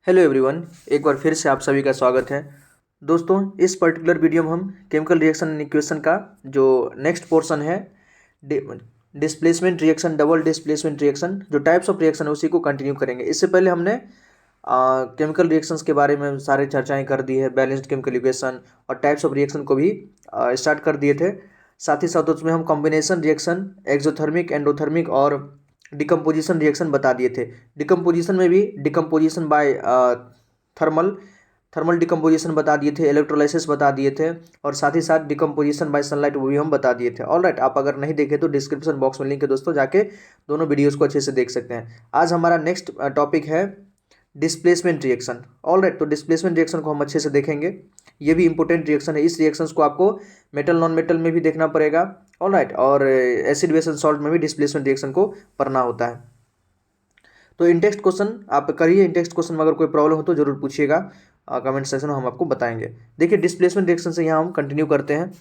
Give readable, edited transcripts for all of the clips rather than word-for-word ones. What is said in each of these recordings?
Hello everyone, एक बार फिर से आप सभी का स्वागत है। दोस्तों, इस पर्टिकुलर वीडियो में हम केमिकल रिएक्शन एंड इक्वेशन का जो नेक्स्ट पोर्शन है, displacement reaction, double displacement reaction, जो टाइप्स ऑफ रिएक्शन है उसी को कंटिन्यू करेंगे। इससे पहले हमने केमिकल रिएक्शंस के बारे में सारी चर्चाएं कर दी है, बैलेंस्ड केमिकल इक्वेशन और टाइप्स ऑफ रिएक्शन को भी स्टार्ट कर दिए थे। साथ ही साथ उसमें हम कॉम्बिनेशन रिएक्शन, एक्सोथर्मिक, एंडोथर्मिक और डिकम्पोजिशन रिएक्शन बता दिए थे। डिकम्पोजिशन में भी decomposition by thermal thermal decomposition बता दिए थे, इलेक्ट्रोलाइसिस बता दिए थे और साथ ही साथ डिकम्पोजिशन बाय सनलाइट वो भी हम बता दिए थे। ऑल राइट, आप अगर नहीं देखे तो डिस्क्रिप्शन बॉक्स में लिंक है दोस्तों, जाके दोनों वीडियोस को अच्छे से देख सकते हैं। आज हमारा नेक्स्ट टॉपिक है डिस्प्लेसमेंट रिएक्शन। ऑल राइट, तो डिस्प्लेसमेंट रिएक्शन को हम अच्छे से देखेंगे। ये भी इंपॉर्टेंट रिएक्शन है। इस रिएक्शंस को आपको मेटल नॉन मेटल में भी देखना पड़ेगा। ऑल राइट, और एसिड बेस एंड सॉल्ट में भी डिस्प्लेसमेंट रिएक्शन को पढ़ना होता है। तो इन टेक्स्ट क्वेश्चन आप करिए। इन टेक्स्ट क्वेश्चन में अगर कोई प्रॉब्लम हो तो जरूर पूछिएगा, कमेंट सेक्शन में हम आपको बताएंगे। देखिए, डिस्प्लेसमेंट रिएक्शन से यहाँ हम कंटिन्यू करते हैं।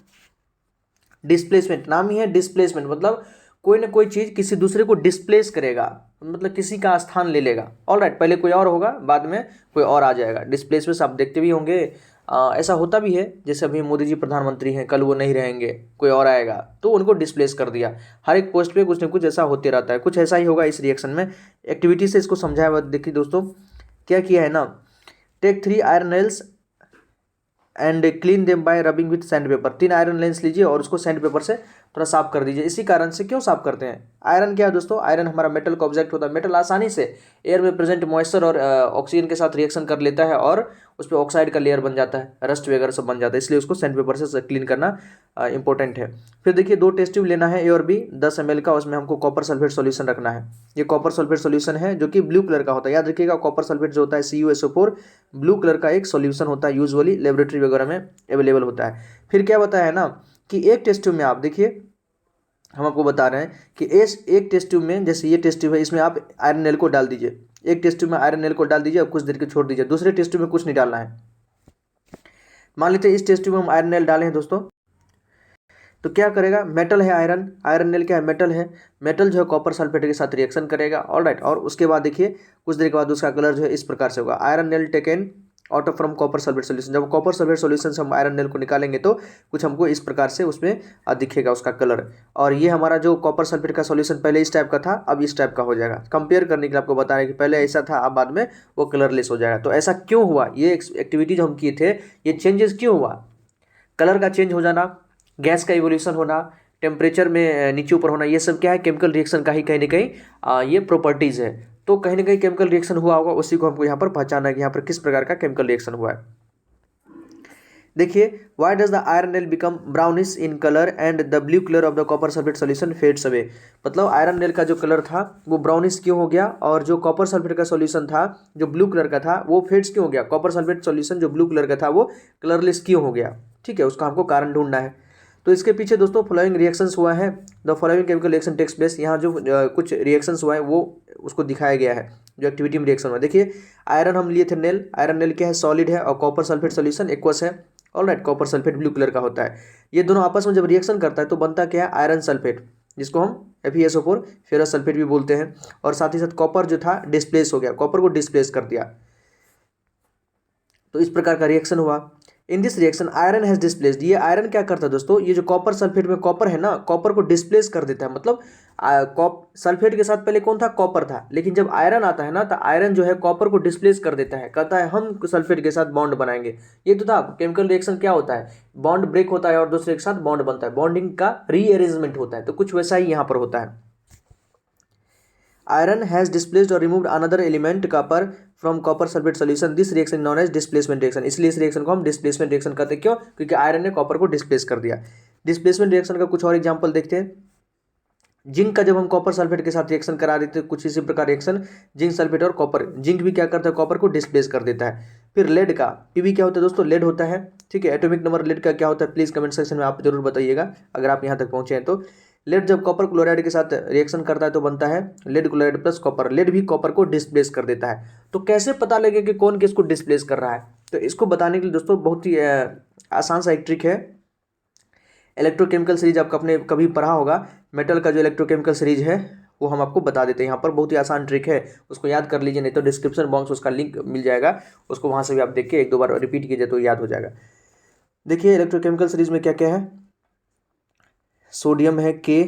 डिस्प्लेसमेंट नाम ही है डिस्प्लेसमेंट, मतलब कोई ना कोई चीज़ किसी दूसरे को डिस्प्लेस करेगा, मतलब किसी का स्थान ले लेगा। ऑल राइट, पहले कोई और होगा, बाद में कोई और आ जाएगा। डिस्प्लेसमेंट आप देखते भी होंगे, ऐसा होता भी है। जैसे अभी मोदी जी प्रधानमंत्री हैं, कल वो नहीं रहेंगे, कोई और आएगा तो उनको डिस्प्लेस कर दिया। हर एक पोस्ट पे कुछ ना कुछ ऐसा होते रहता है। कुछ ऐसा ही होगा इस रिएक्शन में। एक्टिविटी से इसको समझाया हुआ देखिए दोस्तों, क्या किया है ना। Take 3 iron nails and clean them by rubbing with sand paper. 3 iron lens लीजिए और उसको सैंड पेपर से थोड़ा साफ कर दीजिए। इसी कारण से क्यों साफ करते हैं? आयरन क्या है दोस्तों? आयरन हमारा मेटल का ऑब्जेक्ट होता है। मेटल आसानी से एयर में प्रेजेंट मॉइस्चर और ऑक्सीजन के साथ रिएक्शन कर लेता है और उस पर ऑक्साइड का लेयर बन जाता है, रस्ट वगैरह सब बन जाता है। इसलिए उसको सैंड पेपर से क्लीन करना इंपॉर्टेंट है। फिर देखिए, 2 टेस्ट ट्यूब लेना है, ए और बी, 10 ml का। उसमें हमको कॉपर सल्फेट सॉल्यूशन रखना है। ये कॉपर सल्फेट सॉल्यूशन है जो कि ब्लू कलर का होता है। याद रखिएगा, कॉपर सल्फेट जो होता है CuSO4 ब्लू कलर का एक सॉल्यूशन होता है, यूजुअली लेबोरेटरी वगैरह में अवेलेबल होता है। फिर क्या बताया है ना कि एक टेस्ट ट्यूब में आप देखिए, हम आपको बता रहे हैं कि इस एक टेस्ट ट्यूब में, जैसे ये टेस्ट ट्यूब है, इसमें आप आयरन नेल को डाल दीजिए। एक टेस्ट ट्यूब में आयरन नेल को डाल दीजिए और कुछ देर के छोड़ दीजिए। दूसरे टेस्ट ट्यूब में कुछ नहीं डालना है। मान लेते हैं इस टेस्ट ट्यूब में हम आयरन नेल डाले हैं दोस्तों, तो क्या करेगा? मेटल है आयरन, आयरन नेल क्या है? मेटल है। मेटल जो है कॉपर सल्फेट के साथ रिएक्शन करेगा। ऑल राइट, और उसके बाद देखिए कुछ देर के बाद उसका कलर जो है इस प्रकार से होगा। Iron nail taken out of from copper sulphate solution. जब कॉपर सल्फेट सोल्यूशन से हम आयरन नेल को निकालेंगे तो कुछ हमको इस प्रकार से उसमें दिखेगा उसका कलर। और ये हमारा जो कॉपर सल्फेट का सोल्यूशन पहले इस टाइप का था, अब इस टाइप का हो जाएगा। कंपेयर करने के लिए आपको बता रहे हैं कि पहले ऐसा था, अब बाद में वो कलरलेस हो जाएगा। तो ऐसा क्यों हुआ? ये एक्टिविटी जो हम किए थे, ये चेंजेस क्यों हुआ? कलर का चेंज हो जाना, गैस का इवोल्यूशन होना, टेम्परेचर में नीचे ऊपर होना, ये सब क्या है? केमिकल रिएक्शन का ही कहीं ना कहीं ये प्रॉपर्टीज़ है। तो कहीं ना कहीं केमिकल रिएक्शन हुआ होगा, उसी को हमको यहाँ पर पहचाना है कि यहाँ पर किस प्रकार का केमिकल रिएक्शन हुआ है। देखिए, why does the iron nail become brownish in colour and the blue colour of the copper sulphate solution fades away. मतलब आयरन नेल का जो कलर था वो ब्राउनिश क्यों हो गया, और जो कॉपर सल्फेट का सोल्यूशन था जो ब्लू कलर का था वो फेड्स क्यों हो गया? कॉपर सल्फेट सोल्यूशन जो ब्लू कलर का था वो कलरलेस क्यों हो गया? ठीक है, उसका हमको कारण ढूंढना है। तो इसके पीछे दोस्तों फॉलोइंग रिएक्शंस हुआ है। The following chemical reaction takes place. यहाँ जो कुछ रिएक्शंस हुआ है वो उसको दिखाया गया है, जो एक्टिविटी में रिएक्शन हुआ। देखिए, आयरन हम लिए थे नेल, आयरन नेल क्या है? सॉलिड है, और कॉपर सल्फेट सोल्यूशन एक्वस है। All right, copper sulphate blue colour का होता है। ये दोनों आपस में जब रिएक्शन करता है तो बनता क्या है? आयरन सल्फेट, जिसको हम FeSO4 फेरस सल्फेट भी बोलते हैं। और साथ ही साथ कॉपर जो था डिस्प्लेस हो गया, कॉपर को डिस्प्लेस कर दिया। तो इस प्रकार का रिएक्शन हुआ। In this reaction iron has displaced. ये आयरन क्या करता है दोस्तों? ये जो कॉपर सल्फेट में कॉपर है ना, कॉपर को डिस्प्लेस कर देता है। मतलब सल्फेट के साथ पहले कौन था? कॉपर था। लेकिन जब आयरन आता है ना, तो आयरन जो है कॉपर को डिस्प्लेस कर देता है, कहता है हम सल्फेट के साथ बॉन्ड बनाएंगे। ये तो था केमिकल रिएक्शन। क्या होता है? बॉन्ड ब्रेक होता है और दूसरे के साथ बॉन्ड बनता है, बॉन्डिंग का रीअरेंजमेंट होता है। तो कुछ वैसा ही यहाँ पर होता है। Iron has displaced or removed another element copper from copper sulfate solution. This reaction known as displacement reaction. इसलिए इस रिएक्शन को हम डिस्प्लेसमेंट रिएक्शन कहते हैं। क्यों? क्योंकि आयरन ने कॉपर को डिस्प्लेस कर दिया। डिस्प्लेसमेंट रिएक्शन का कुछ और एग्जांपल देखते हैं। जिंक का जब हम कॉपर सल्फेट के साथ रिएक्शन करा देते हैं, कुछ इसी प्रकार रिएक्शन जिंक सल्फेट और कॉपर। जिंक भी क्या करता है? कॉपर को डिस्प्लेस कर देता है। फिर लेड का पीबी क्या होता है दोस्तों? लेड होता है। ठीक है, एटॉमिक नंबर लेड का क्या होता है? प्लीज कमेंट सेक्शन में आप जरूर बताइएगा अगर आप यहाँ तक पहुंचे हैं तो। लेड जब कॉपर क्लोराइड के साथ रिएक्शन करता है तो बनता है lead chloride plus copper. Lead भी कॉपर को डिस्प्लेस कर देता है। तो कैसे पता लगे कि कौन किसको डिस्प्लेस कर रहा है? तो इसको बताने के लिए दोस्तों बहुत ही आसान सा एक ट्रिक है। इलेक्ट्रोकेमिकल सीरीज आपका अपने कभी पढ़ा होगा। मेटल का जो इलेक्ट्रोकेमिकल सीरीज है वो हम आपको बता देते हैं यहाँ पर। बहुत ही आसान ट्रिक है, उसको याद कर लीजिए, नहीं तो डिस्क्रिप्शन बॉक्स उसका लिंक मिल जाएगा, उसको वहाँ से भी आप देख के 1-2 बार रिपीट कीजिए तो याद हो जाएगा। देखिए इलेक्ट्रोकेमिकल सीरीज में क्या क्या है। सोडियम है K,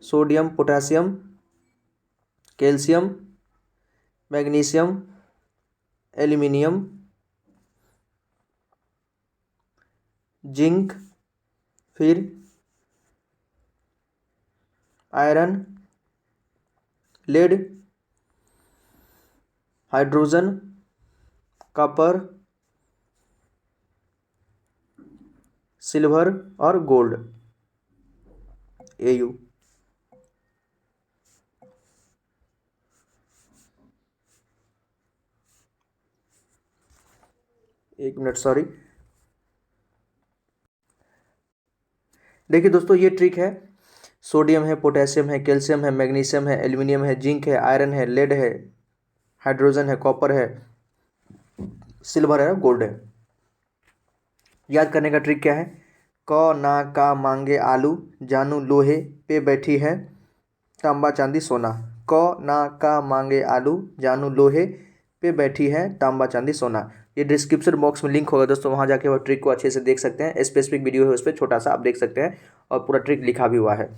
sodium, potassium, calcium, magnesium, aluminium, zinc, फिर iron, lead, hydrogen, copper, silver और गोल्ड, Au। एक मिनट, सॉरी। देखिए दोस्तों ये ट्रिक है, सोडियम है, पोटेशियम है, कैल्शियम है, मैग्नीशियम है, एल्यूमिनियम है, जिंक है, आयरन है, लेड है, हाइड्रोजन है, कॉपर है, सिल्वर है, गोल्ड है। याद करने का ट्रिक क्या है। क ना का मांगे आलू, जानू लोहे पे बैठी है तांबा चांदी सोना। क ना का मांगे आलू, जानू लोहे पे बैठी है तांबा चांदी सोना। ये डिस्क्रिप्शन बॉक्स में लिंक होगा दोस्तों, वहाँ जाके वो ट्रिक को अच्छे से देख सकते हैं। स्पेसिफिक वीडियो है उस पर, छोटा सा आप देख सकते हैं और पूरा ट्रिक लिखा भी हुआ है।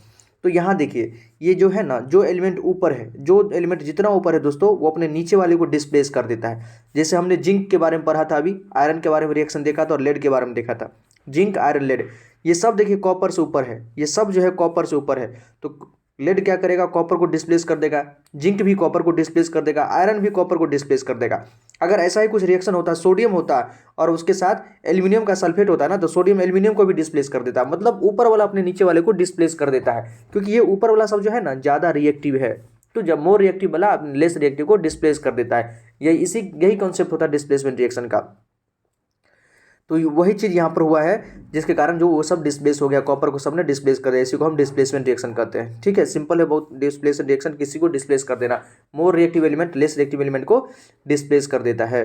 तो यहाँ देखिए ये जो है ना, जो एलिमेंट ऊपर है, जो एलिमेंट जितना ऊपर है दोस्तों वो अपने नीचे वाले को डिस्प्लेस कर देता है। जैसे हमने जिंक के बारे में पढ़ा था, अभी आयरन के बारे में रिएक्शन देखा था और लेड के बारे में देखा था। जिंक, आयरन, लेड, ये सब देखिए कॉपर से ऊपर है, ये सब जो है कॉपर से ऊपर है। तो लेड क्या करेगा, कॉपर को डिस्प्लेस कर देगा, जिंक भी कॉपर को डिस्प्लेस कर देगा, आयरन भी कॉपर को डिस्प्लेस कर देगा। अगर ऐसा ही कुछ रिएक्शन होता है, सोडियम होता है और उसके साथ एल्यूमिनियम का सल्फेट होता है ना, तो सोडियम एल्यूमिनियम को भी डिस्प्लेस कर देता है। मतलब ऊपर वाला अपने नीचे वाले को डिस्प्लेस कर देता है, क्योंकि ये ऊपर वाला सब जो है ना ज़्यादा रिएक्टिव है। तो जब मोर रिएक्टिव वाला लेस रिएक्टिव को डिस्प्लेस कर देता है, यही कॉन्सेप्ट होता है डिस्प्लेसमेंट रिएक्शन का। तो वही चीज़ यहाँ पर हुआ है, जिसके कारण जो वो सब डिस्प्लेस हो गया, कॉपर को सबने डिस्प्लेस कर दिया। इसी को हम डिस्प्लेसमेंट रिएक्शन कहते हैं। ठीक है, सिंपल है बहुत। डिस्प्लेसमेंट रिएक्शन किसी को डिस्प्लेस कर देना, more reactive element less reactive element को डिस्प्लेस कर देता है।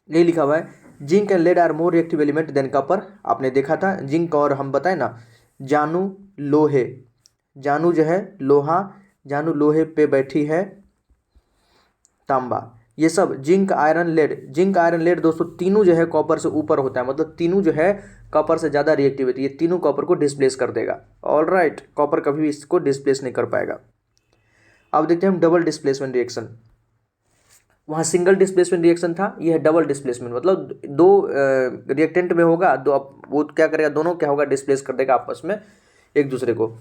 यही लिखा हुआ है, zinc and lead are more reactive element than copper. आपने देखा था जिंक, और हम बताए ना जानू लोहे, जानू जो है लोहा, जानू लोहे पे बैठी है तांबा। ये सब zinc, iron, lead, zinc, iron, lead दोस्तों तीनों जो है कॉपर से ऊपर होता है। मतलब तीनों जो है कॉपर से ज़्यादा रिएक्टिव होती है। ये तीनों कॉपर को डिस्प्लेस कर देगा। ऑलराइट, कॉपर कभी भी इसको डिस्प्लेस नहीं कर पाएगा। अब देखते हैं हम डबल डिस्प्लेसमेंट रिएक्शन। वहाँ सिंगल डिस्प्लेसमेंट रिएक्शन था, ये है डबल डिस्प्लेसमेंट। मतलब दो रिएक्टेंट में होगा, दो, अब वो क्या करेगा, दोनों क्या होगा, डिस्प्लेस कर देगा आपस में एक दूसरे को।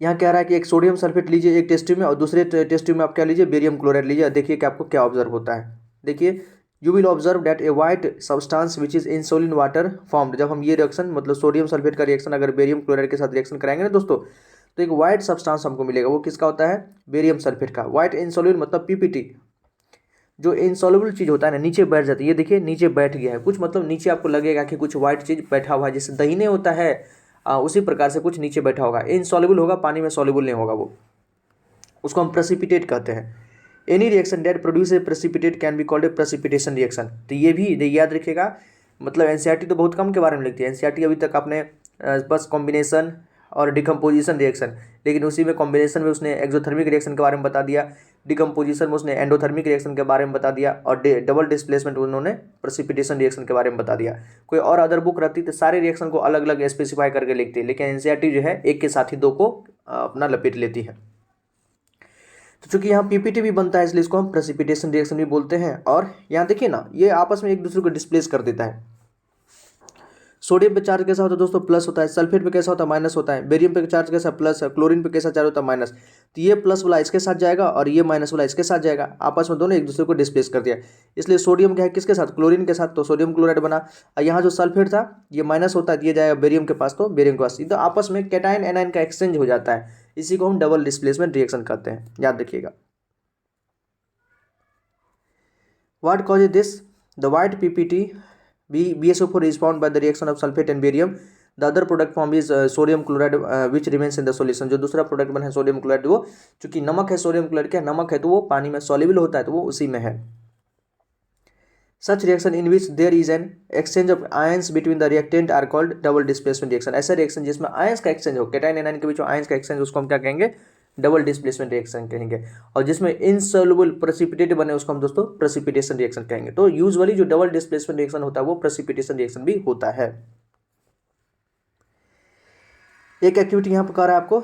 यहाँ क्या रहा है कि एक सोडियम सल्फेट लीजिए एक टेस्ट ट्यूब में, और दूसरे टेस्ट ट्यूब में आप क्या लीजिए, बेरियम क्लोराइड लीजिए। देखिए कि आपको क्या ऑब्जर्व होता है। देखिए you will observe that A white substance which is insulin water formed. जब हम ये रिएक्शन, मतलब सोडियम सल्फेट का रिएक्शन अगर बेरियम क्लोराइड के साथ रिएक्शन कराएंगे ना दोस्तों, तो एक वाइट सब्सटेंस हमको मिलेगा। वो किसका होता है, बेरियम सल्फेट का। वाइट इंसोलिन मतलब पीपीटी, जो इनसॉल्युबल चीज़ होता है ना नीचे बैठ जाती है। ये देखिए नीचे बैठ गया है कुछ, मतलब नीचे आपको लगेगा कि कुछ वाइट चीज़ बैठा हुआ है, जैसे दहीने होता है उसी प्रकार से कुछ नीचे बैठा होगा। इनसॉल्युबल होगा, पानी में सॉल्युबल नहीं होगा वो, उसको हम प्रेसिपिटेट कहते हैं। Any reaction that produce a precipitate can be called a precipitation reaction. तो ये भी याद रखिएगा। मतलब एनसीईआरटी तो बहुत कम के बारे में लिखती है। एनसीईआरटी अभी तक आपने बस कॉम्बिनेशन और डिकम्पोजिशन रिएक्शन, लेकिन उसी में कॉम्बिनेशन में उसने एक्सोथर्मिक रिएक्शन के बारे में बता दिया, डिकम्पोजिशन में उसने एंडोथर्मिक रिएक्शन के बारे में बता दिया, और डबल डिस्प्लेसमेंट उन्होंने प्रेसिपिटेशन रिएक्शन के बारे में बता दिया। कोई और अदर बुक रहती तो सारे रिएक्शन को अलग अलग स्पेसिफाई करके लिखती है, लेकिन एनसीईआरटी जो है एक के साथ ही दो को अपना लपेट लेती है। तो चूंकि यहाँ पीपीटी भी बनता है, इसलिए इसको हम प्रेसिपिटेशन रिएक्शन भी बोलते हैं। और यहाँ देखिए ना, ये आपस में एक दूसरे को डिस्प्लेस कर देता है। सोडियम पे चार्ज कैसा होता है दोस्तों, प्लस होता है। सल्फेट पे कैसा होता है, माइनस होता है। बेरियम पे चार्ज कैसा, प्लस है। क्लोरीन पे कैसा चार्ज होता है, माइनस। तो ये प्लस वाला इसके साथ जाएगा और ये माइनस वाला इसके साथ जाएगा। आपस में दोनों एक दूसरे को डिस्प्लेस कर दिया। इसलिए सोडियम क्या है, किसके साथ, क्लोरीन के साथ, तो सोडियम क्लोराइड बना। और यहाँ जो सल्फेट था ये माइनस होता है, ये जाएगा बेरियम के पास, तो बेरियम के पास। तो आपस में कैटायन एनायन का एक्सचेंज हो जाता है। इसी को हम डबल डिस्प्लेसमेंट रिएक्शन कहते हैं, याद रखिएगा। What causes this? The white PPT BSO4 is formed by the reaction of sulfate and barium. The other product form is sodium chloride which remains in the solution. जो दूसरा product बना है sodium chloride, वो चूंकि नमक है, sodium chloride क्या नमक है, तो वो पानी में सॉल्युबल होता है, तो वो उसी में है। Such reaction in which there is an exchange of ions between the reactant are called double displacement reaction. ऐसा रिएक्शन जिसमें आयंस का एक्सचेंज हो, कैटायन एनायन के बीच में आयंस का एक्सचेंज, उसको हम क्या कहेंगे? डबल डिस्प्लेसमेंट रिएक्शन कहेंगे। और जिसमें इनसॉल्युबल प्रेसिपिटेट बने उसको हम दोस्तों प्रेसिपिटेशन रिएक्शन कहेंगे। तो यूजुअली जो डबल डिस्प्लेसमेंट रिएक्शन होता है वो प्रेसिपिटेशन रिएक्शन भी होता है। एक एक्टिविटी यहाँ पर कह रहा है आपको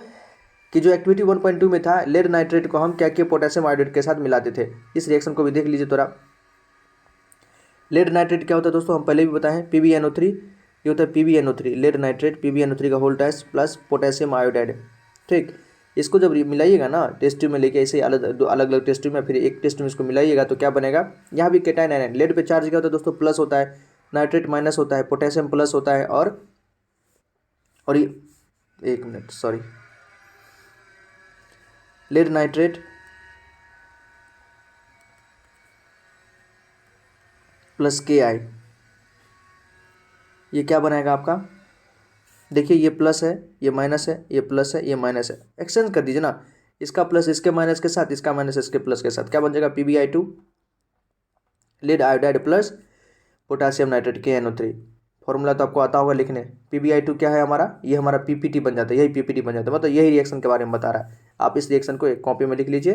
कि जो एक्टिविटी 1.2 में था, लेड नाइट्रेट को हम क्या किए? पोटेशियम आयोडाइड के साथ मिलाते थे। इस रिएक्शन को भी देख लीजिए थोड़ा। लेड नाइट्रेट क्या होता है दोस्तों? हम पहले भी बताएं, PbNO3, ये होता है PbNO3, लेड नाइट्रेट PbNO3 का होल टाइस प्लस पोटेशियम आयोडाइड। ठीक, इसको जब मिलाइएगा ना टेस्ट ट्यूब में लेके, ऐसे अलग अलग टेस्ट ट्यूब में, फिर एक टेस्ट ट्यूब में इसको मिलाइएगा तो क्या बनेगा? यहाँ भी कैटायन आयन, लेड पे चार्ज क्या होता है दोस्तों? प्लस होता है, नाइट्रेट माइनस होता है, पोटेशियम प्लस होता है, और ये एक minute sorry, lead nitrate plus KI, ये क्या बनाएगा आपका? देखिए ये प्लस है, ये माइनस है, ये प्लस है, ये माइनस है, एक्सचेंज कर दीजिए ना, इसका प्लस इसके माइनस के साथ, इसका माइनस इसके प्लस के साथ, क्या बन जाएगा? PbI2 lead iodide plus potassium nitrate KNO3। Formula तो आपको आता होगा लिखने। PbI2 क्या है हमारा? ये हमारा PPT बन जाता है, यही PPT बन जाता है, मतलब यही रिएक्शन के बारे में बता रहा है। आप इस रिएक्शन को एक कॉपी में लिख लीजिए,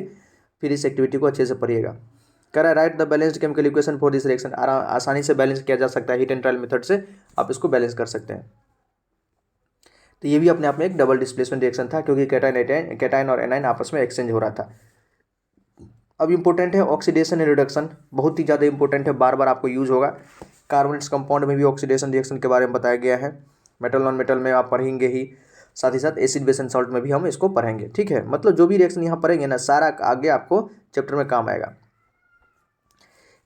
फिर इस एक्टिविटी को अच्छे से पढ़िएगा। कह रहा है right the balanced chemical equation for this reaction. आसानी से बैलेंस किया जा सकता है, हीट एंड ट्रायल मेथड से आप इसको बैलेंस कर सकते हैं। तो ये भी अपने आप में एक डबल डिस्प्लेसमेंट रिएक्शन था, क्योंकि कैटायन और एनायन आपस में एक्सचेंज हो रहा था। अब इंपॉर्टेंट है ऑक्सीडेशन एंड रिडक्शन, बहुत ही ज़्यादा इंपॉर्टेंट है, बार बार आपको यूज होगा। कार्बोनेट्स कंपाउंड में भी ऑक्सीडेशन रिएक्शन के बारे में बताया गया है, मेटल नॉन मेटल में आप पढ़ेंगे ही, साथ ही साथ एसिड बेस एंड सॉल्ट में भी हम इसको पढ़ेंगे। ठीक है, मतलब जो भी रिएक्शन यहाँ पढ़ेंगे ना, सारा आगे आपको चैप्टर में काम आएगा।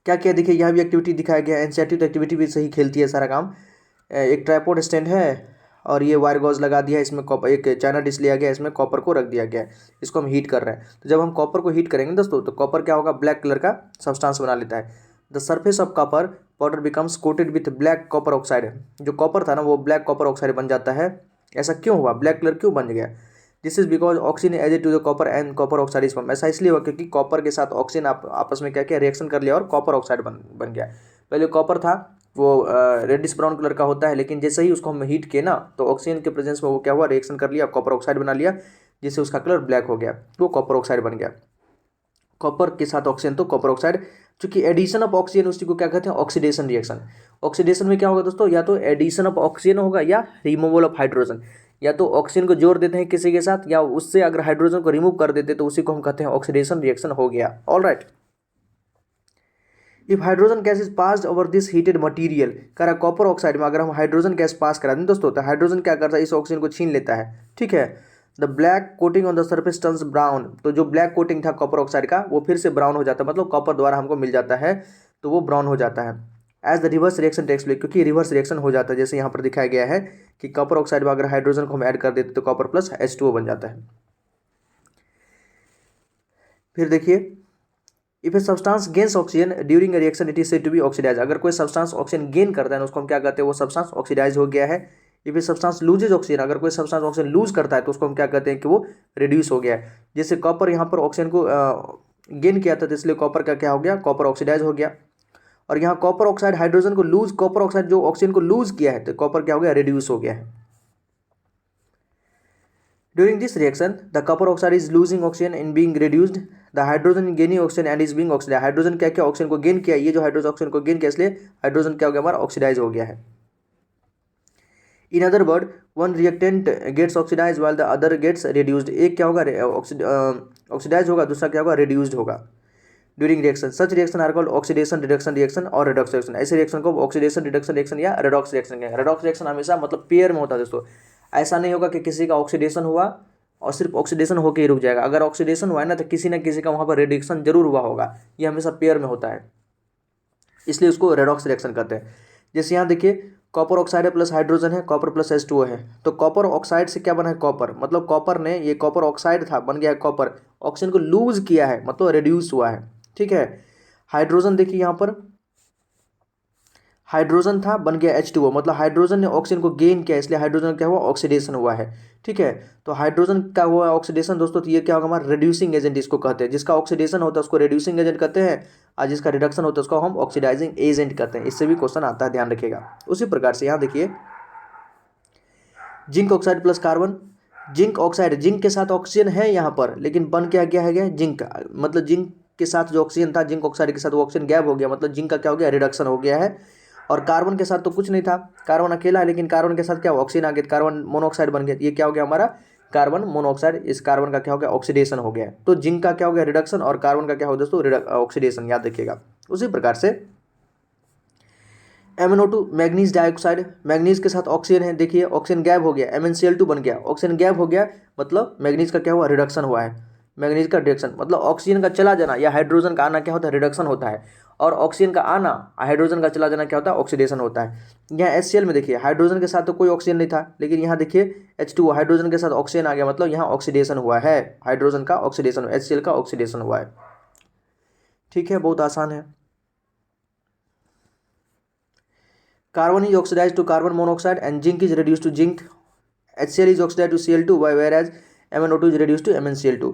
क्या क्या देखिए, यहाँ भी एक्टिविटी दिखाया गया है, एनसीईआरटी तो एक्टिविटी भी सही खेलती है सारा काम। एक ट्राइपॉड स्टैंड है और ये वायर गॉज लगा दिया है, इसमें कॉपर, एक चाइना डिश लिया गया है, इसमें कॉपर को रख दिया गया है, इसको हम हीट कर रहे हैं। तो जब हम कॉपर को हीट करेंगे दोस्तों, तो कॉपर क्या होगा? ब्लैक कलर का सब्सटेंस बना लेता है। The surface of copper powder becomes coated with black copper oxide. जो कॉपर था ना, वो ब्लैक कॉपर ऑक्साइड बन जाता है। ऐसा क्यों हुआ? ब्लैक कलर क्यों बन गया? This is because oxygen added to the copper and copper oxide is form. ऐसा इसलिए हुआ क्योंकि कॉपर के साथ ऑक्सीजन आपस में क्या किया? रिएक्शन कर लिया और कॉपर ऑक्साइड बन गया। पहले कॉपर था वो रेडिश ब्राउन कलर का होता है, लेकिन जैसे ही उसको हम हीट किए ना, तो ऑक्सीजन के प्रेजेंस में वो क्या हुआ? रिएक्शन कर लिया, कॉपर ऑक्साइड बना लिया, जिससे उसका कलर ब्लैक हो गया, वो कॉपर ऑक्साइड बन गया। कॉपर के साथ ऑक्सीजन तो कॉपर ऑक्साइड, चूंकि एडिशन ऑफ ऑक्सीजन उसी को क्या कहते हैं? Oxidation reaction. ऑक्सीडेशन में क्या होगा दोस्तों? या तो एडिशन ऑफ ऑक्सीजन होगा या रिमूवल ऑफ हाइड्रोजन। या तो ऑक्सीजन को जोड़ देते हैं किसी के साथ, या उससे अगर हाइड्रोजन को रिमूव कर देते तो उसी को हम कहते हैं ऑक्सीडेशन रिएक्शन हो गया। All right, if hydrogen gas is passed over this heated material, कह रहा कॉपर ऑक्साइड में अगर हम हाइड्रोजन गैस पास करा दें दोस्तों, तो हाइड्रोजन क्या करता है? इस ऑक्सीजन को छीन लेता है। ठीक है, the black coating on the surface turns brown. तो जो ब्लैक कोटिंग था कॉपर ऑक्साइड का, वो फिर से ब्राउन हो जाता है, मतलब कॉपर द्वारा हमको मिल जाता है तो वो ब्राउन हो जाता है। As the reverse reaction takes place, क्योंकि रिवर्स रिएक्शन हो जाता है, जैसे यहाँ पर दिखाया गया है कि कॉपर ऑक्साइड में अगर हाइड्रोजन को हम ऐड कर देते तो कॉपर प्लस H2O बन जाता है। फिर देखिए, if a substance gains oxygen during a reaction it is said to be oxidise. अगर कोई सब्सटेंस ऑक्सीजन गेन करता है उसको हम क्या कहते हैं? वो सब्सटेंस ऑक्सीडाइज हो गया है। If a substance loses oxygen, अगर कोई सब्सटेंस ऑक्सीजन लूज करता है तो उसको हम क्या कहते हैं? कि वो रिड्यूस हो गया है। जैसे कॉपर यहाँ पर ऑक्सीजन को गेन किया था, तो इसलिए कॉपर का क्या हो गया? कॉपर ऑक्सीडाइज हो गया। और यहाँ कॉपर ऑक्साइड हाइड्रोजन को लूज, कॉपर ऑक्साइड जो ऑक्सीजन को लूज किया है, तो कॉपर क्या हो गया? रिड्यूस हो गया है। During this reaction, the copper oxide is losing oxygen and being reduced. The hydrogen gaining oxygen and is being oxidized. Hydrogen क्या क्या ऑक्सीजन को गेन किया, ये जो हाइड्रोजन ऑक्सीजन को गेन किया, इसलिए हाइड्रोजन क्या हो गया? हमारा ऑक्सीडाइज हो गया है। In other word, one reactant gets oxidise while the other gets reduced. एक क्या होगा? ऑक्सीडाइज होगा, दूसरा क्या होगा? रिड्यूस्ड होगा। During reaction such reaction are called oxidation reduction reaction और रिडॉक्स रिएक्शन। ऐसे रिएक्शन को ऑक्सीडेशन रिडक्शन रिएक्शन या रिडॉक्स रिएक्शन कहेंगे। रिडॉक्स रिएक्शन हमेशा मतलब पेयर में होता है दोस्तों। ऐसा नहीं होगा कि किसी का ऑक्सीडेशन हुआ और सिर्फ ऑक्सीडेशन होकर ही रुक जाएगा। अगर ऑक्सीडेशन हुआ है ना, तो किसी न किसी का वहाँ पर रिडक्शन जरूर हुआ होगा। ये हमेशा पेयर में होता है, इसलिए उसको रेडॉक्स रिएक्शन कहते हैं। जैसे यहाँ देखिए, कॉपर ऑक्साइड है प्लस हाइड्रोजन है, कॉपर प्लस H2O है, तो कॉपर ऑक्साइड से क्या बना है? कॉपर, मतलब कॉपर ने, ये कॉपर ऑक्साइड था, बन गया है कॉपर, ऑक्सीजन को लूज किया है, मतलब रिड्यूस हुआ है। ठीक है, हाइड्रोजन देखिए यहाँ पर हाइड्रोजन था, बन गया H2O, मतलब हाइड्रोजन ने ऑक्सीजन को गेन किया, इसलिए हाइड्रोजन क्या हुआ? ऑक्सीडेशन हुआ है। ठीक है, तो हाइड्रोजन का हुआ ऑक्सीडेशन दोस्तों, तो ये क्या होगा? हमारा रिड्यूसिंग एजेंट इसको कहते हैं। जिसका ऑक्सीडेशन होता है उसको रिड्यूसिंग एजेंट कहते हैं, और जिसका रिडक्शन होता है उसको हम ऑक्सीडाइजिंग एजेंट कहते हैं। इससे भी क्वेश्चन आता है, ध्यान रखिएगा। उसी प्रकार से यहाँ देखिए zinc oxide plus carbon, zinc oxide, zinc के साथ ऑक्सीजन है यहाँ पर, लेकिन बन क्या गया है, जिंक, मतलब जिंक के साथ जो ऑक्सीजन था, जिंक ऑक्साइड के साथ वो ऑक्सीजन गैप हो गया, मतलब जिंक का क्या हो गया, रिडक्शन हो गया है। और कार्बन के साथ तो कुछ नहीं था, कार्बन अकेला है, लेकिन कार्बन के साथ क्या ऑक्सीजन आ गया, कार्बन मोनोऑक्साइड बन गया। ये क्या हो गया हमारा, कार्बन मोनोऑक्साइड। इस कार्बन का क्या हो गया, ऑक्सीडेशन हो गया। तो जिंक का क्या हो गया, रिडक्शन, और कार्बन का क्या हो दोस्तों, ऑक्सीडेशन, याद रखिएगा। उसी प्रकार से MnO2 मैग्नीज डाइऑक्साइड, मैग्नीज के साथ ऑक्सीजन है, देखिए ऑक्सीजन गैप हो गया, MnCl2 बन गया, ऑक्सीजन गैप हो गया, मतलब मैग्नीज का क्या हुआ, रिडक्शन हुआ है। मैग्नीज का रिडक्शन मतलब ऑक्सीजन का चला जाना या हाइड्रोजन का आना क्या होता है, रिडक्शन होता है। और ऑक्सीजन का आना, हाइड्रोजन का चला जाना क्या होता है, ऑक्सीडेशन होता है। यहाँ HCl में देखिए हाइड्रोजन के साथ तो कोई ऑक्सीजन नहीं था, लेकिन यहाँ देखिए H2O, हाइड्रोजन के साथ ऑक्सीजन आ गया, मतलब यहाँ ऑक्सीडेशन हुआ है, हाइड्रोजन का ऑक्सीडेशन, HCl का ऑक्सीडेशन हुआ है। ठीक है, बहुत आसान है। Carbon is oxidized to carbon monoxide and zinc is reduced to zinc. HCl is oxidized to Cl2, whereas MnO2 is reduced to MnCl2.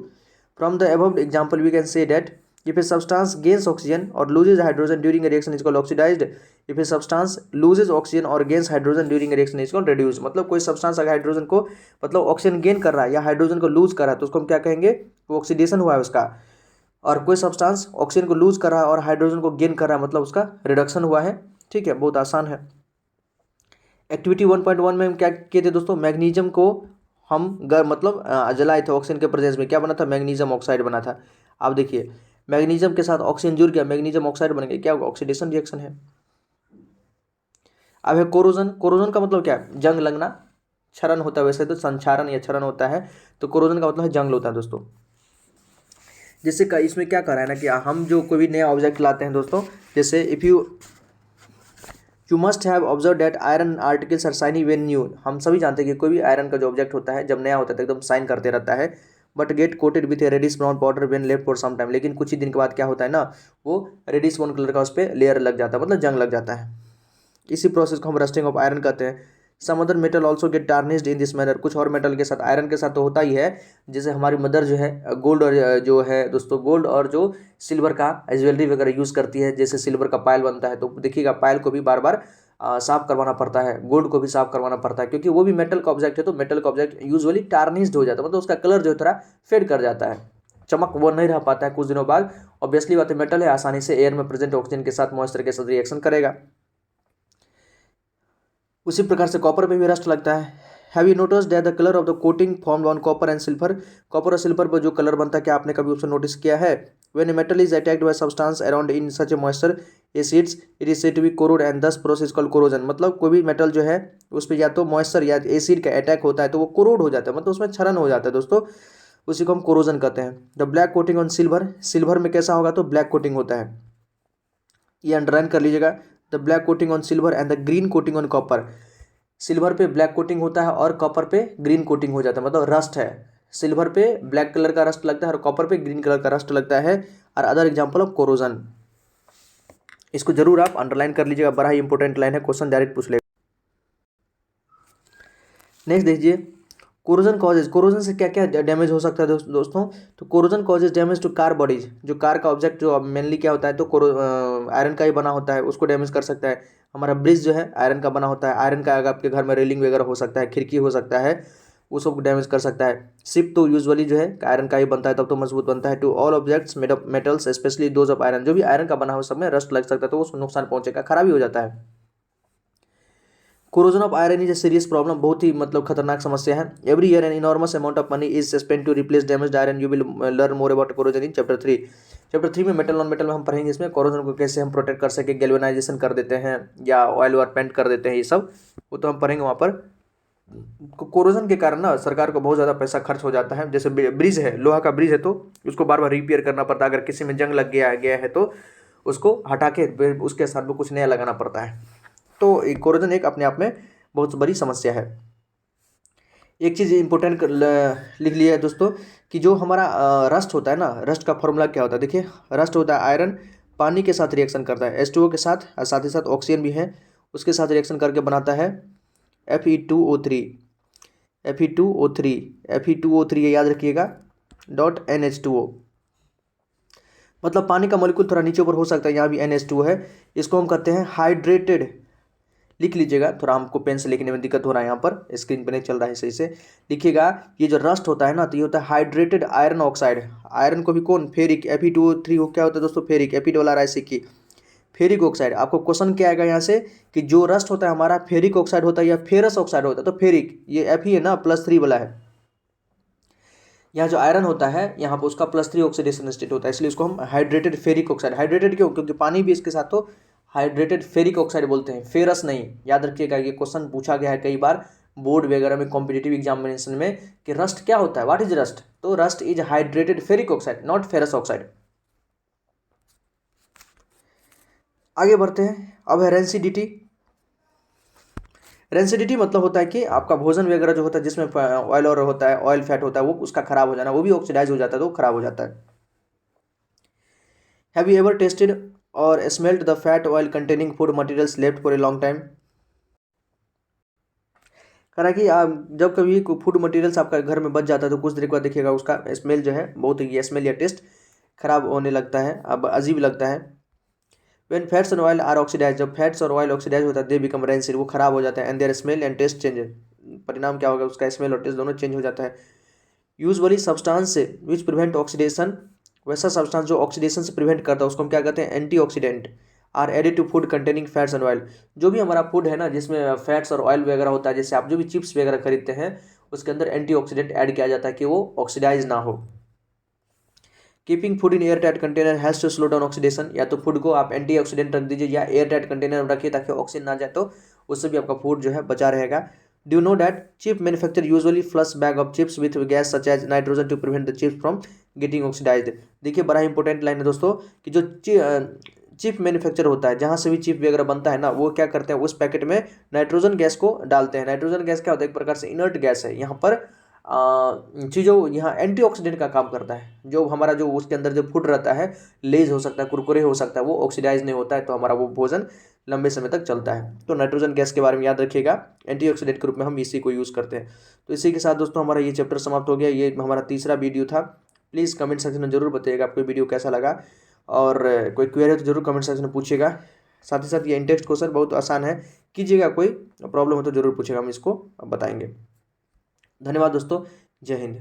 From the above example, we can say that if a substance gains oxygen or loses hydrogen during a reaction is called oxidized. If a substance loses oxygen or gains hydrogen during a reaction is called reduced. मतलब कोई substance अगर hydrogen को, मतलब oxygen gain कर रहा है या hydrogen को लूज कर रहा है तो उसको हम क्या कहेंगे, वो ऑक्सीडेशन हुआ है उसका। और कोई सब्सटेंस ऑक्सीजन को लूज कर रहा है और हाइड्रोजन को गेन कर रहा है, मतलब उसका रिडक्शन हुआ है। ठीक है, बहुत आसान है। एक्टिविटी 1.1 में हम क्या किए थे दोस्तों, मैग्नीशियम को हम मतलब जलाए थे ऑक्सीजन के प्रेजेंस में, क्या बना था, मैग्नीशियम ऑक्साइड बना था। अब देखिए मैग्नीशियम के साथ ऑक्सीजन जुड़ गया, मैग्नीशियम ऑक्साइड बन गया, क्या होगा, ऑक्सीडेशन रिएक्शन है। अब है कोरोजन, कोरोजन का मतलब क्या है, जंग लगना, क्षरण होता है, वैसे तो संक्षारण या क्षरण होता है, तो कोरोजन का मतलब है जंग होता है दोस्तों। जैसे इसमें क्या कर रहा है ना कि हम जो कोई भी नया ऑब्जेक्ट लाते हैं दोस्तों, जैसे if you must have observe that iron articles are shiny when new. हम सभी जानते हैं कि कोई भी आयरन का जो ऑब्जेक्ट होता है जब नया होता है तो एकदम शाइन करते रहता है, but get coated with a reddish brown powder when left for some time. लेकिन कुछ ही दिन के बाद क्या होता है ना, वो रेडिश ब्राउन कलर का उस पर लेयर लग जाता है, मतलब जंग लग जाता है। इसी प्रोसेस को हम रस्टिंग ऑफ आयरन कहते हैं। Some other metal also get tarnished in this manner. कुछ और मेटल के साथ, आयरन के साथ तो होता ही है, जैसे हमारी मदर जो है गोल्ड और जो है दोस्तों, गोल्ड और जो सिल्वर का ज्वेलरी वगैरह यूज़ करती है, जैसे सिल्वर का पायल बनता है तो देखिएगा पायल को भी बार बार साफ करवाना पड़ता है, गोल्ड को भी साफ करवाना पड़ता है, क्योंकि वो भी मेटल का ऑब्जेक्ट है, तो मेटल का ऑब्जेक्ट यूजुअली टार्निश्ड हो जाता है, मतलब उसका कलर जो है थोड़ा फेड कर जाता है, चमक वो नहीं रह पाता है कुछ दिनों बाद। ऑब्वियसली बात है, मेटल है, आसानी से एयर में प्रेजेंट ऑक्सीजन के साथ, मॉइस्चर के साथ रिएक्शन करेगा। उसी प्रकार से कॉपर पे भी रस्ट लगता है। Have you notice that the colour of the coating formed on copper and silver. Copper और सिल्वर पर जो कलर बनता है, क्या आपने कभी उसको नोटिस किया है। When a metal is attacked by substance around in such a moisture acids it is said to be corrode and this process called corrosion. मतलब कोई भी मेटल जो है उस पर या तो मॉइस्चर या एसिड का अटैक होता है तो वो कोरोड हो जाता है, मतलब उसमें क्षरण हो जाता है दोस्तों, उसी को हम कोरोजन कहते हैं। The black coating on silver, silver में कैसा होगा तो ब्लैक कोटिंग होता है, ये अंडरलाइन कर लीजिएगा। The black coating on silver and the green coating on copper. Silver पे ब्लैक कोटिंग होता है और कॉपर पे ग्रीन कोटिंग हो जाता है, मतलब रस्ट है, सिल्वर पे ब्लैक कलर का रस्ट लगता है और कॉपर पे ग्रीन कलर का रस्ट लगता है। और अदर एग्जांपल ऑफ कोरोजन, इसको जरूर आप अंडरलाइन कर लीजिएगा, बड़ा ही इंपॉर्टेंट लाइन है, क्वेश्चन डायरेक्ट पूछ लेगा। नेक्स्ट देखिए कोरोजन कॉजेज, कोरोजन से क्या क्या डैमेज हो सकता है दोस्तों। तो corrosion causes damage to car bodies, जो कार का ऑब्जेक्ट जो मेनली क्या होता है तो आयरन का ही बना होता है, उसको डैमेज कर सकता है। हमारा ब्रिज जो है आयरन का बना होता है, आयरन का अगर आपके घर में रेलिंग वगैरह हो सकता है, खिड़की हो सकता है, वो सब डैमेज कर सकता है। शिप तो यूजुअली जो है आयरन का ही बनता है, तब तो मजबूत बनता है। To all objects made of metals specially those of iron, जो भी आयरन का बना हो सब में रस्ट लग सकता है, तो उसको नुकसान पहुंचेगा, खराबी हो जाता है। Corrosion of iron is a serious problem, बहुत ही मतलब खतरनाक समस्या है। Every year an enormous amount of money is spend to replace damaged iron. You will learn more about corrosion in chapter 3। Chapter 3 में मेटल नॉन मेटल में हम पढ़ेंगे, इसमें कोरोजन को कैसे हम प्रोटेक्ट कर सके, गैल्वेनाइजेशन कर देते हैं या ऑयल और पेंट कर देते हैं, ये सब वो तो हम पढ़ेंगे वहाँ पर। कोरोजन के कारण ना सरकार को बहुत ज़्यादा पैसा खर्च हो जाता है। जैसे ब्रिज है, लोहा का ब्रिज है, तो उसको बार बार रिपेयर करना पड़ता है, अगर किसी में जंग लग गया है तो उसको हटा के उसके साथ में कुछ नया लगाना पड़ता है। तो कोरोजन एक अपने आप में बहुत बड़ी समस्या है। एक चीज़ इंपॉर्टेंट लिख लिया है दोस्तों कि जो हमारा रस्ट होता है ना, रस्ट का फॉर्मूला क्या होता है, देखिए रस्ट होता है आयरन पानी के साथ रिएक्शन करता है, H2O के साथ, और साथ ही साथ ऑक्सीजन भी है, उसके साथ रिएक्शन करके बनाता है Fe2O3, Fe2O3, Fe2O3 ये याद रखिएगा, .NH2O। मतलब पानी का मॉलिक्यूल थोड़ा नीचे ऊपर हो सकता है, यहाँ भी NH2 है, इसको हम कहते हैं हाइड्रेटेड। लिख लीजिएगा, थोड़ा हमको पेन से लिखने में दिक्कत हो रहा है, यहाँ पर स्क्रीन पर नहीं चल रहा है सही से। लिखिएगा, ये जो रस्ट होता है ना, तो ये होता है हाइड्रेटेड आयरन ऑक्साइड। आयरन को भी कौन, फेरिक, Fe2O3 क्या होता है दोस्तों, फेरिक, Fe फेरिक ऑक्साइड। आपको क्वेश्चन क्या आएगा यहाँ से कि जो रस्ट होता है हमारा फेरिक ऑक्साइड होता है या फेरस ऑक्साइड होता है, तो फेरिक, ये Fe है ना, +3 वाला है। यहाँ जो आयरन होता है यहाँ पर उसका +3 ऑक्सीडेशन स्टेट होता है, इसलिए उसको हम हाइड्रेटेड फेरिक ऑक्साइड। हाइड्रेटेड क्यों, क्योंकि पानी भी इसके साथ, तो हाइड्रेटेड फेरिक ऑक्साइड बोलते हैं, फेरस नहीं। याद रखिएगा, ये क्वेश्चन पूछा गया है कई बार बोर्ड वगैरह में, कॉम्पिटिटिव एग्जामिनेशन में, कि रस्ट क्या होता है, व्हाट इज रस्ट, तो rust is hydrated ferric oxide, not ferrous oxide. आगे बढ़ते हैं, अब है रेंसिडिटी। रेंसिडिटी मतलब होता है कि आपका भोजन वगैरह जो होता है जिसमें ऑयल और होता है, ऑयल फैट होता है, वो उसका खराब हो जाना, वो भी ऑक्सीडाइज हो जाता है, तो खराब हो जाता है। हैव यू एवर टेस्टेड और smelled the fat oil containing food materials left for a long time. करा कि आप जब कभी फूड मटेरियल्स आपका घर में बच जाता है तो कुछ देर के बाद देखिएगा उसका स्मेल जो है, बहुत ही स्मेल या टेस्ट खराब होने लगता है, अब अजीब लगता है। When fats and oil are oxidise, जब फैट्स और ऑयल ऑक्सीडाइज होता है, दे बिकम रेंसिड, वो खराब हो जाता है, and their smell and taste change. परिणाम क्या होगा, उसका स्मेल और टेस्ट दोनों चेंज हो जाता है। Usually substance which prevent oxidation, वैसा सब्सटेंस जो ऑक्सीडेशन से प्रिवेंट करता है उसको हम क्या कहते हैं, antioxidant, are added to food containing fats and oil. जो भी हमारा फूड है ना जिसमें फैट्स और ऑयल वगैरह होता है, जैसे आप जो भी चिप्स वगैरह खरीदते हैं उसके अंदर एंटीऑक्सीडेंट ऐड किया जाता है कि वो ऑक्सीडाइज ना हो। Keeping food in air tight container has to slow down oxidation, या तो फूड को आप एंटीऑक्सीडेंट रख दीजिए या एयर टाइट कंटेनर में रखिए ताकि ऑक्सीजन ना जाए, तो उससे भी आपका फूड जो है बचा रहेगा। Do know that chip manufacture usually flush bag of chips with gas such as nitrogen to prevent the chips from getting oxidised. देखिए बड़ा इंपॉर्टेंट लाइन है दोस्तों, कि जो चिप मैन्युफैक्चर होता है, जहाँ से भी चिप वगैरह बनता है ना, वो क्या करते हैं, उस पैकेट में नाइट्रोजन गैस को डालते हैं। नाइट्रोजन गैस क्या होता है, एक प्रकार से इनर्ट गैस है, यहाँ पर चीज़ों यहाँ एंटीऑक्सीडेंट का काम करता है। जो हमारा जो उसके अंदर जो फूड रहता है, लेज हो सकता है, कुरकुरे हो सकता है, वो ऑक्सीडाइज नहीं होता है, तो हमारा वो भोजन लंबे समय तक चलता है। तो नाइट्रोजन गैस के बारे में याद रखिएगा, एंटीऑक्सीडेंट के रूप में हम इसी को यूज़ करते हैं। तो इसी के साथ दोस्तों हमारा ये चैप्टर समाप्त हो गया। ये हमारा तीसरा वीडियो था। प्लीज़ कमेंट सेक्शन में जरूर बताइएगा आपको वीडियो कैसा लगा, और कोई क्वेरी हो तो जरूर कमेंट सेक्शन में पूछिएगा। साथ ही साथ ये इंटेक्स्ट क्वेश्चन बहुत आसान है, कीजिएगा, कोई प्रॉब्लम हो तो जरूर पूछेगा, हम इसको बताएंगे। धन्यवाद दोस्तों, जय हिंद।